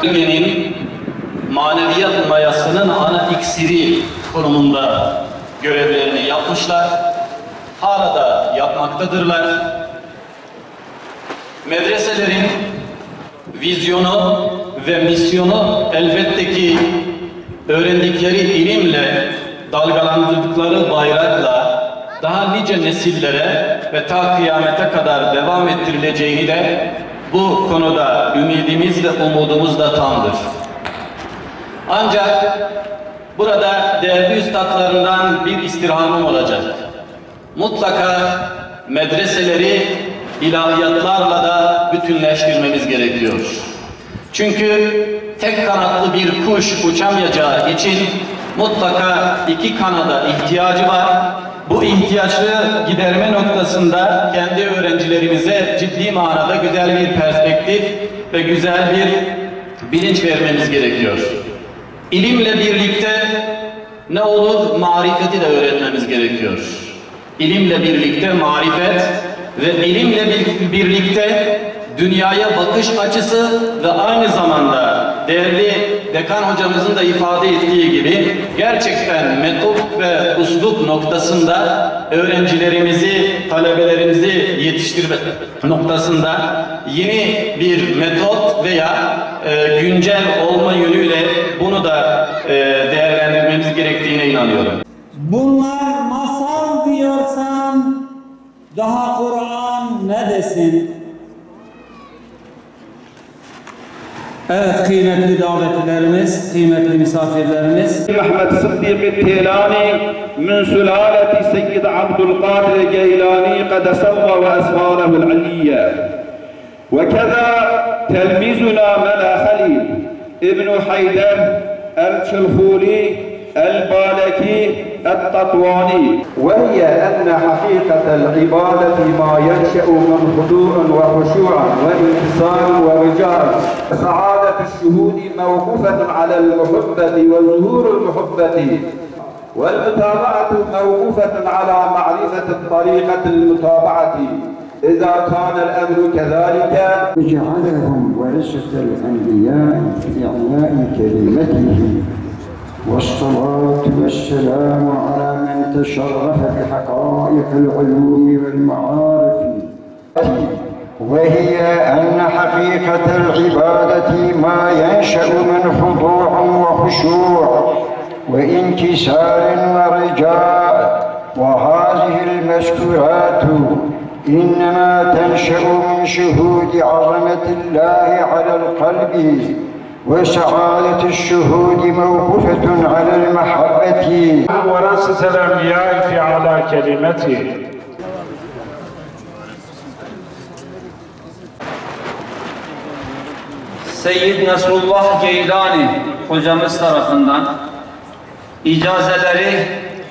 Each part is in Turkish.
Bölgenin maneviyat mayasının ana iksiri konumunda görevlerini yapmışlar. Hala da yapmaktadırlar. Medreselerin vizyonu ve misyonu elbette ki öğrendikleri ilimle, dalgalandırdıkları bayrakla daha nice nesillere ve ta kıyamete kadar devam ettirileceğini de bu konuda ümidimiz ve umudumuz da tamdır. Ancak burada değerli üstadlarından bir istirhamım olacak. Mutlaka medreseleri ilahiyatlarla da bütünleştirmemiz gerekiyor. Çünkü tek kanatlı bir kuş uçamayacağı için mutlaka iki kanada ihtiyacı var. Bu ihtiyaçları giderme noktasında kendi öğrencilerimize ciddi manada güzel bir perspektif ve güzel bir bilinç vermemiz gerekiyor. İlimle birlikte ne olur? Marifeti de öğretmemiz gerekiyor. İlimle birlikte marifet ve ilimle birlikte dünyaya bakış açısı ve aynı zamanda değerli dekan hocamızın da ifade ettiği gibi gerçekten metot ve üslup noktasında öğrencilerimizi, talebelerimizi yetiştirme noktasında yeni bir metot veya güncel olma yönüyle bunu da değerlendirmemiz gerektiğine inanıyorum. Bunlar masal diyorsan daha Kur'an ne desin? Evet, kıymetli davetlilerimiz, kıymetli misafirlerimiz. Mehmet Sıddık Teylani min sülaleti Seyyid Abdülkadir Geylani kadesevva ve esmanehu'l aliyye. Ve keza telmizuna Mela Halil İbn Haydar el-Çılhuli البالكي التطواني وهي أن حقيقة العبادة ما ينشأ من خضوع وخشوع وانكسار ورجاء. سعادة الشهود موقوفة على المحبة وظهور المحبة، والمتابعة موقوفة على معرفة الطريقة المتابعة إذا كان الأمر كذلك. جعلهم ورثة الأنبياء في إعلاء كلمته، والصلاة والسلام على من تشرف بحقائق العلوم والمعارف، وهي أن حقيقة العبادة ما ينشأ من خضوع وخشوع وانكسار ورجاء، وهذه المذكورات إنما تنشأ من شهود عظمة الله على القلب، وسعادة الشهود موقوفة على المحبة. ورثة الأنبياء في أعلى كلمته. Seyyid Nesrullah Geylani hocamız tarafından icazeleri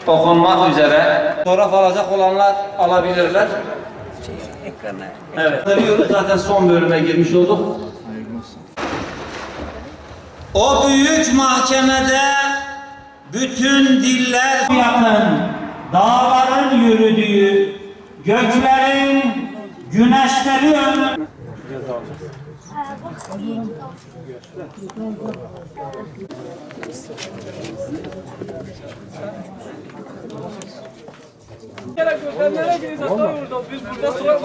okunmak üzere fotoğraf alacak olanlar alabilirler. Evet. Arıyoruz, zaten son bölüme girmiş olduk. O büyük mahkemede bütün diller yakın, dağların yürüdüğü, göklerin, güneşleri önü. Nereye gideceğiz? Biz burada sıra